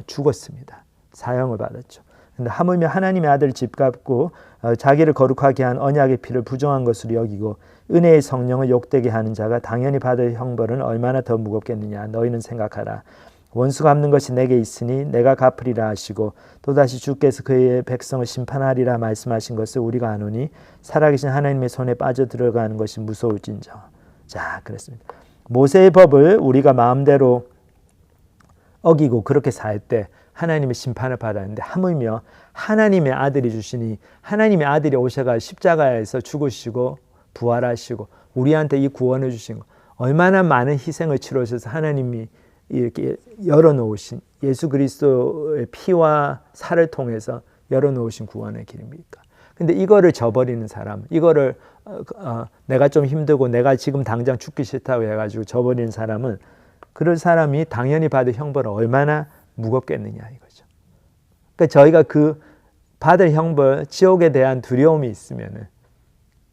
[SPEAKER 1] 죽었습니다. 사형을 받았죠. 근데 하물며 하나님의 아들 집값고 자기를 거룩하게 한 언약의 피를 부정한 것으로 여기고 은혜의 성령을 욕되게 하는 자가 당연히 받을 형벌은 얼마나 더 무겁겠느냐. 너희는 생각하라. 원수 갚는 것이 내게 있으니 내가 갚으리라 하시고 또다시 주께서 그의 백성을 심판하리라 말씀하신 것을 우리가 아노니 살아계신 하나님의 손에 빠져들어가는 것이 무서울진저. 자, 그랬습니다. 모세의 법을 우리가 마음대로 어기고 그렇게 살 때 하나님의 심판을 받았는데 하물며 하나님의 아들이 주시니 하나님의 아들이 오셔가 십자가에서 죽으시고 부활하시고 우리한테 이 구원을 주신 거 얼마나 많은 희생을 치르셔서 하나님이 이렇게 열어놓으신 예수 그리스도의 피와 살을 통해서 열어놓으신 구원의 길입니까? 근데 이거를 저버리는 사람, 이거를 내가 좀 힘들고 내가 지금 당장 죽기 싫다고 해가지고 저버리는 사람은 그런 사람이 당연히 받을 형벌은 얼마나 무겁겠느냐 이거죠. 그러니까 저희가 그 받을 형벌, 지옥에 대한 두려움이 있으면은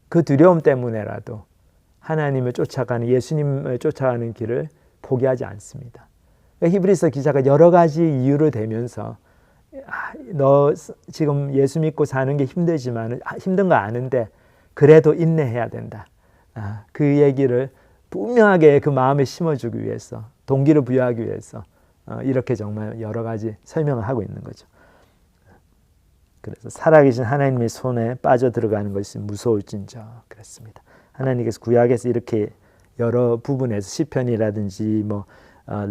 [SPEAKER 1] 그 두려움 때문에라도 하나님을 쫓아가는 예수님을 쫓아가는 길을 포기하지 않습니다. 그러니까 히브리서 기자가 여러 가지 이유를 대면서 너 지금 예수 믿고 사는 게 힘들지만 힘든 거 아는데 그래도 인내해야 된다. 그 얘기를 분명하게 그 마음에 심어주기 위해서 동기를 부여하기 위해서 이렇게 정말 여러 가지 설명을 하고 있는 거죠. 그래서 살아계신 하나님의 손에 빠져 들어가는 것이 무서울진저 그랬습니다. 하나님께서 구약에서 이렇게 여러 부분에서 시편이라든지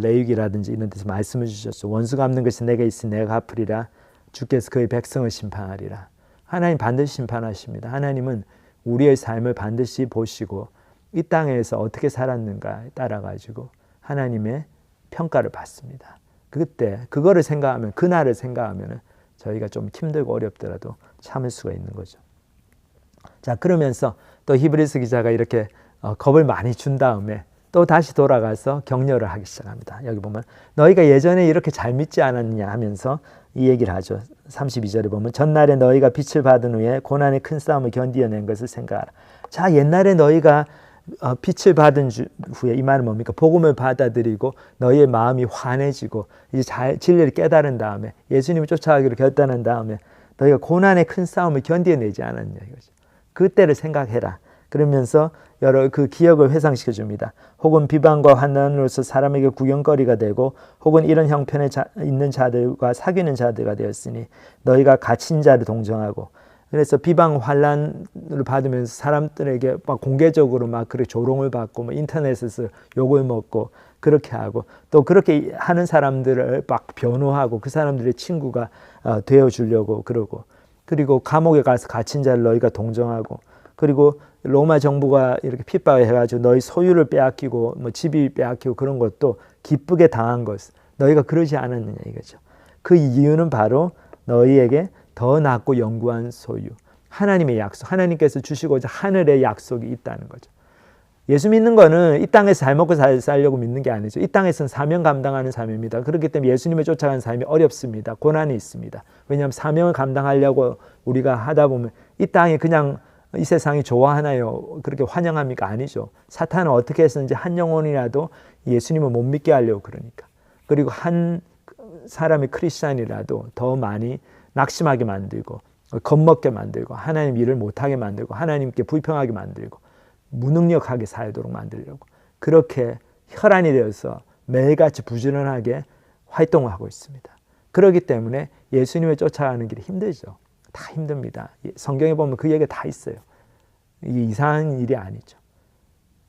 [SPEAKER 1] 레위기라든지 이런 데서 말씀을 주셨죠. 원수 갚는 것이 내게 있으니 내가 갚으리라. 주께서 그의 백성을 심판하리라. 하나님 반드시 심판하십니다. 하나님은 우리의 삶을 반드시 보시고 이 땅에서 어떻게 살았는가에 따라 가지고 하나님의 평가를 받습니다. 그때 그거를 생각하면 그날을 생각하면 저희가 좀 힘들고 어렵더라도 참을 수가 있는 거죠. 자, 그러면서 또 히브리서 기자가 이렇게 겁을 많이 준 다음에 또 다시 돌아가서 격려를 하기 시작합니다. 여기 보면 너희가 예전에 이렇게 잘 믿지 않았느냐 하면서 이 얘기를 하죠. 32절에 보면 전날에 너희가 빛을 받은 후에 고난의 큰 싸움을 견디어낸 것을 생각하라. 자, 옛날에 너희가 빛을 받은 후에 이 말은 뭡니까? 복음을 받아들이고 너희의 마음이 환해지고 이제 진리를 깨달은 다음에 예수님을 쫓아가기로 결단한 다음에 너희가 고난의 큰 싸움을 견뎌내지 않았냐 이거죠. 그때를 생각해라. 그러면서 여러 그 기억을 회상시켜 줍니다. 혹은 비방과 환난으로서 사람에게 구경거리가 되고 혹은 이런 형편에 있는 자들과 사귀는 자들가 되었으니 너희가 갇힌 자를 동정하고 그래서 비방 환난을 받으면서 사람들에게 막 공개적으로 막 그렇게 조롱을 받고 인터넷에서 욕을 먹고 그렇게 하고 또 그렇게 하는 사람들을 막 변호하고 그 사람들의 친구가 되어 주려고 그러고 그리고 감옥에 가서 갇힌 자를 너희가 동정하고 그리고 로마 정부가 이렇게 핍박을 해가지고 너희 소유를 빼앗기고 집이 빼앗기고 그런 것도 기쁘게 당한 것 너희가 그러지 않았느냐 이거죠. 그 이유는 바로 너희에게 더 낫고 영구한 소유 하나님의 약속 하나님께서 주시고자 하늘의 약속이 있다는 거죠. 예수 믿는 거는 이 땅에서 잘 먹고 살려고 믿는 게 아니죠. 이 땅에서는 사명 감당하는 삶입니다. 그렇기 때문에 예수님을 쫓아가는 삶이 어렵습니다. 고난이 있습니다. 왜냐하면 사명을 감당하려고 우리가 하다 보면 이 땅이 그냥 이 세상이 좋아하나요? 그렇게 환영합니까? 아니죠. 사탄은 어떻게 해서든지 한 영혼이라도 예수님을 못 믿게 하려고 그러니까. 그리고 한 사람이 크리스찬이라도 더 많이 낙심하게 만들고 겁먹게 만들고 하나님 일을 못하게 만들고 하나님께 불평하게 만들고 무능력하게 살도록 만들려고 그렇게 혈안이 되어서 매일같이 부지런하게 활동을 하고 있습니다. 그렇기 때문에 예수님을 쫓아가는 길이 힘들죠. 다 힘듭니다. 성경에 보면 그 얘기가 다 있어요. 이게 이상한 일이 아니죠.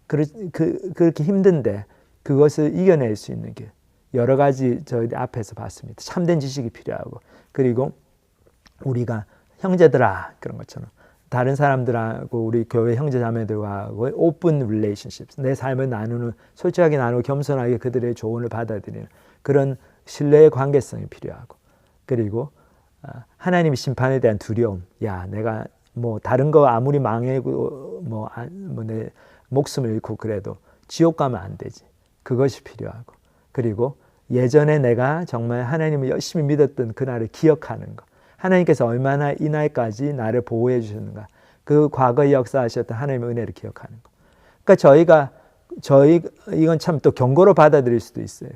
[SPEAKER 1] 그렇게 힘든데 그것을 이겨낼 수 있는 길 여러 가지 저희 앞에서 봤습니다. 참된 지식이 필요하고 그리고 우리가 형제들아 그런 것처럼 다른 사람들하고 우리 교회 형제자매들하고 오픈 릴레이션십 내 삶을 나누는 솔직하게 나누고 겸손하게 그들의 조언을 받아들이는 그런 신뢰의 관계성이 필요하고 그리고 하나님의 심판에 대한 두려움 야 내가 뭐 다른 거 아무리 망하고 내 목숨을 잃고 그래도 지옥 가면 안 되지 그것이 필요하고 그리고 예전에 내가 정말 하나님을 열심히 믿었던 그날을 기억하는 것 하나님께서 얼마나 이 날까지 나를 보호해 주셨는가 그 과거에 역사하셨던 하나님의 은혜를 기억하는 것 그러니까 이건 참 또 경고로 받아들일 수도 있어요.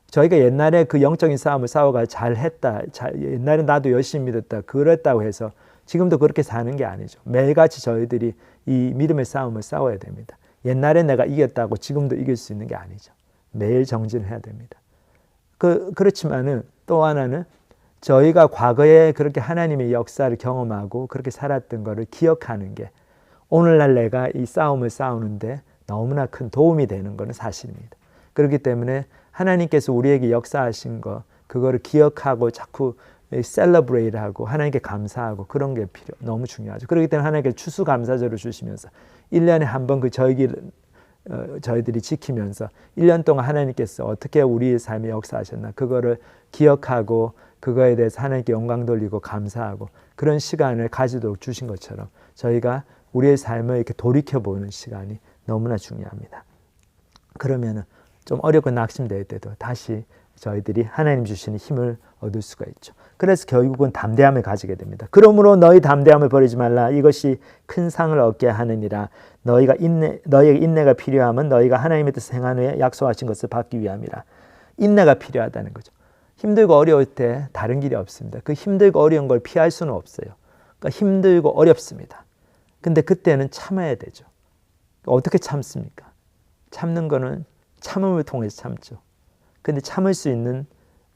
[SPEAKER 1] 저희가 옛날에 그 영적인 싸움을 싸워가 잘했다 옛날에 나도 열심히 믿었다 그랬다고 해서 지금도 그렇게 사는 게 아니죠. 매일같이 저희들이 이 믿음의 싸움을 싸워야 됩니다. 옛날에 내가 이겼다고 지금도 이길 수 있는 게 아니죠. 매일 정진해야 됩니다. 그렇지만은 또 하나는 저희가 과거에 그렇게 하나님의 역사를 경험하고 그렇게 살았던 것을 기억하는 게 오늘날 내가 이 싸움을 싸우는데 너무나 큰 도움이 되는 것은 사실입니다. 그렇기 때문에 하나님께서 우리에게 역사하신 것 그거를 기억하고 자꾸 셀러브레이트하고 하나님께 감사하고 그런 게 너무 중요하죠. 그렇기 때문에 하나님께 추수감사절을 주시면서 1년에 한 번 그 저희들이 지키면서 1년 동안 하나님께서 어떻게 우리의 삶에 역사하셨나 그거를 기억하고 그거에 대해서 하나님께 영광 돌리고 감사하고 그런 시간을 가지도록 주신 것처럼 저희가 우리의 삶을 이렇게 돌이켜보는 시간이 너무나 중요합니다. 그러면은 좀 어렵고 낙심될 때도 다시 저희들이 하나님 주시는 힘을 얻을 수가 있죠. 그래서 결국은 담대함을 가지게 됩니다. 그러므로 너희 담대함을 버리지 말라. 이것이 큰 상을 얻게 하느니라. 너희에게 인내가 필요하면 너희가 하나님의 뜻을 행한 후에 약속하신 것을 받기 위함이라. 인내가 필요하다는 거죠. 힘들고 어려울 때 다른 길이 없습니다. 그 힘들고 어려운 걸 피할 수는 없어요. 그러니까 힘들고 어렵습니다. 근데 그때는 참아야 되죠. 어떻게 참습니까? 참는 거는 참음을 통해서 참죠. 근데 참을 수 있는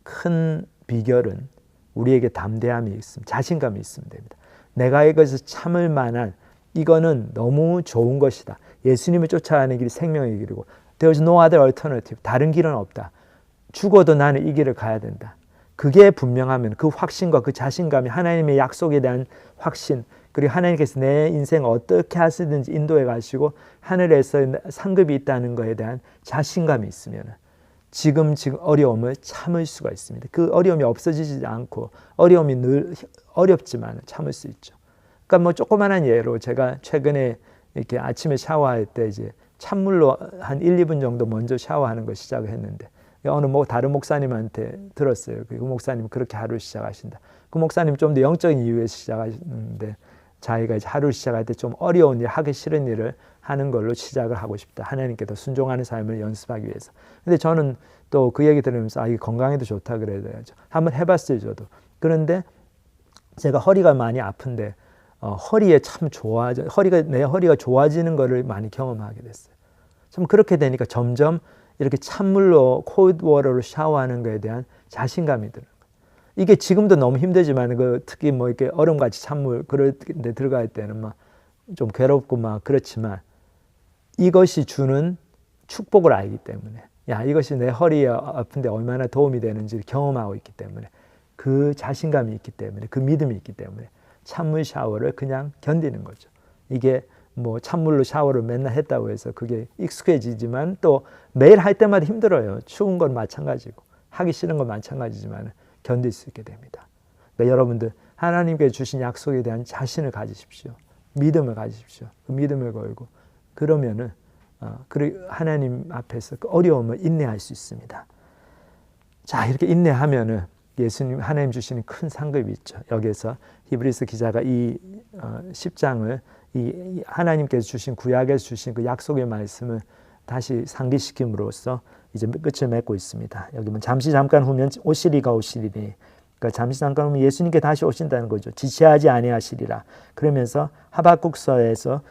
[SPEAKER 1] 큰 비결은 우리에게 담대함이 있으면 자신감이 있으면 됩니다. 내가 이것을 참을 만한 이거는 너무 좋은 것이다. 예수님을 쫓아가는 길이 생명의 길이고 There's no other alternative. 다른 길은 없다. 죽어도 나는 이 길을 가야 된다. 그게 분명하면 그 확신과 그 자신감이 하나님의 약속에 대한 확신 그리고 하나님께서 내 인생을 어떻게 하시든지 인도해 가시고 하늘에서 상급이 있다는 것에 대한 자신감이 있으면 지금 어려움을 참을 수가 있습니다. 그 어려움이 없어지지 않고 어려움이 늘 어렵지만 참을 수 있죠. 그러니까 뭐 조그만한 예로 제가 최근에 이렇게 아침에 샤워할 때 이제 찬물로 한 1, 2분 정도 먼저 샤워하는 걸 시작을 했는데 어느 다른 목사님한테 들었어요. 그 목사님 그렇게 하루를 시작하신다. 그 목사님 좀 더 영적인 이유에서 시작하시는데 자기가 이제 하루를 시작할 때 좀 어려운 일, 하기 싫은 일을 하는 걸로 시작을 하고 싶다. 하나님께 더 순종하는 삶을 연습하기 위해서. 근데 저는 또 그 얘기 들으면서 이게 건강에도 좋다 그래야죠. 한번 해봤어요, 저도. 그런데 제가 허리가 많이 아픈데 허리에 참 내 허리가 좋아지는 거를 많이 경험하게 됐어요. 좀 그렇게 되니까 점점 이렇게 찬물로 콜드 워터로 샤워하는 것에 대한 자신감이 드는 거예요. 이게 지금도 너무 힘들지만 특히 이렇게 얼음같이 찬물 그럴 때 들어갈 때는 막 좀 괴롭고 막 그렇지만 이것이 주는 축복을 알기 때문에 이것이 내 허리에 아픈데 얼마나 도움이 되는지를 경험하고 있기 때문에 그 자신감이 있기 때문에 그 믿음이 있기 때문에 찬물 샤워를 그냥 견디는 거죠. 이게 찬물로 샤워를 맨날 했다고 해서 그게 익숙해지지만 또 매일 할 때마다 힘들어요. 추운 건 마찬가지고 하기 싫은 건 마찬가지지만 견딜 수 있게 됩니다. 그러니까 여러분들 하나님께 주신 약속에 대한 자신을 가지십시오. 믿음을 가지십시오. 그 믿음을 걸고 그러면은 그리고 하나님 앞에서 그 어려움을 인내할 수 있습니다. 자, 이렇게 인내하면은 예수님 하나님 주시는 큰 상급이 있죠. 여기에서 히브리서 기자가 이 10장을 이 하나님께서 주신 구약에서 주신 그 약속의 말씀을 다시 상기시킴으로써 이제 끝을 맺고 있습니다. 여기 보면 잠시 잠깐 후면 오시리가 오시리니, 그러니까 잠시 잠깐 후면 예수님께 다시 오신다는 거죠. 지체하지 아니하시리라. 그러면서 하박국서에서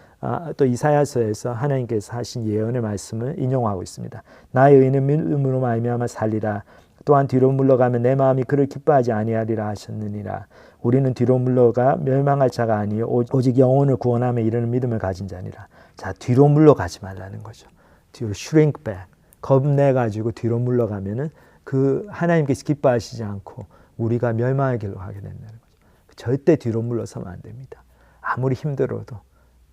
[SPEAKER 1] 또 이사야서에서 하나님께서 하신 예언의 말씀을 인용하고 있습니다. 나의 의는 믿음으로 말미암아 살리라. 또한 뒤로 물러가면 내 마음이 그를 기뻐하지 아니하리라 하셨느니라. 우리는 뒤로 물러가 멸망할 자가 아니요 오직 영혼을 구원함에 이르는 믿음을 가진 자니라. 자, 뒤로 물러가지 말라는 거죠. 뒤로 shrink back, 겁내가지고 뒤로 물러가면은 그 하나님께서 기뻐하시지 않고 우리가 멸망의 길로 가게 된다는 거죠. 절대 뒤로 물러서면 안 됩니다. 아무리 힘들어도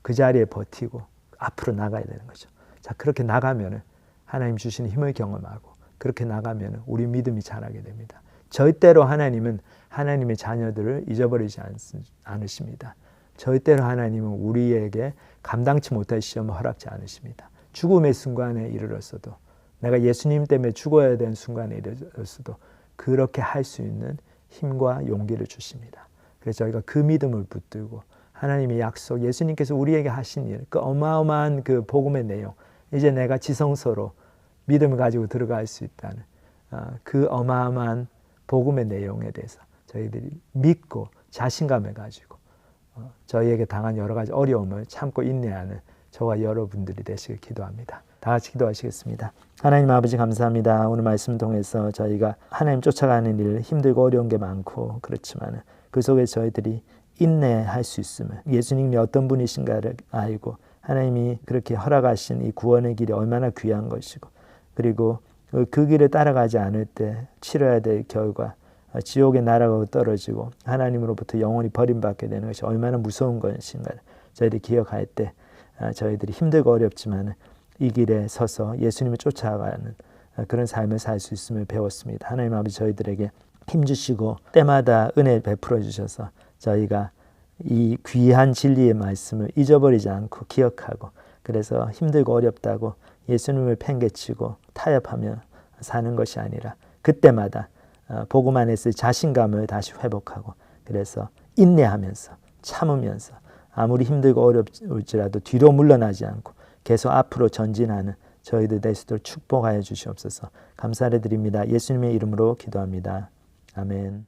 [SPEAKER 1] 그 자리에 버티고 앞으로 나가야 되는 거죠. 자, 그렇게 나가면은 하나님 주시는 힘을 경험하고 그렇게 나가면 우리 믿음이 자라게 됩니다. 절대로 하나님은 하나님의 자녀들을 잊어버리지 않으십니다. 절대로 하나님은 우리에게 감당치 못할 시험을 허락지 않으십니다. 죽음의 순간에 이르렀어도, 내가 예수님 때문에 죽어야 되는 순간에 이르렀어도 그렇게 할 수 있는 힘과 용기를 주십니다. 그래서 저희가 그 믿음을 붙들고 하나님의 약속, 예수님께서 우리에게 하신 일, 그 어마어마한 그 복음의 내용, 이제 내가 지성소로 믿음을 가지고 들어갈 수 있다는 그 어마어마한 복음의 내용에 대해서 저희들이 믿고 자신감을 가지고 저희에게 당한 여러 가지 어려움을 참고 인내하는 저와 여러분들이 되시길 기도합니다. 다 같이 기도하시겠습니다. 하나님 아버지 감사합니다. 오늘 말씀 통해서 저희가 하나님 쫓아가는 일 힘들고 어려운 게 많고 그렇지만 그 속에 저희들이 인내할 수 있음을, 예수님이 어떤 분이신가를 알고 하나님이 그렇게 허락하신 이 구원의 길이 얼마나 귀한 것이고, 그리고 그 길을 따라가지 않을 때 치러야 될 결과, 지옥에 날아가고 떨어지고 하나님으로부터 영원히 버림받게 되는 것이 얼마나 무서운 것인가를 저희들이 기억할 때 저희들이 힘들고 어렵지만 이 길에 서서 예수님을 쫓아가는 그런 삶을 살 수 있음을 배웠습니다. 하나님 아버지, 저희들에게 힘주시고 때마다 은혜 베풀어 주셔서 저희가 이 귀한 진리의 말씀을 잊어버리지 않고 기억하고, 그래서 힘들고 어렵다고 예수님을 팽개치고 타협하며 사는 것이 아니라 그때마다 복음 안에서 자신감을 다시 회복하고, 그래서 인내하면서 참으면서 아무리 힘들고 어렵을지라도 뒤로 물러나지 않고 계속 앞으로 전진하는 저희들 될 수 있도록 축복하여 주시옵소서. 감사를 드립니다. 예수님의 이름으로 기도합니다. 아멘.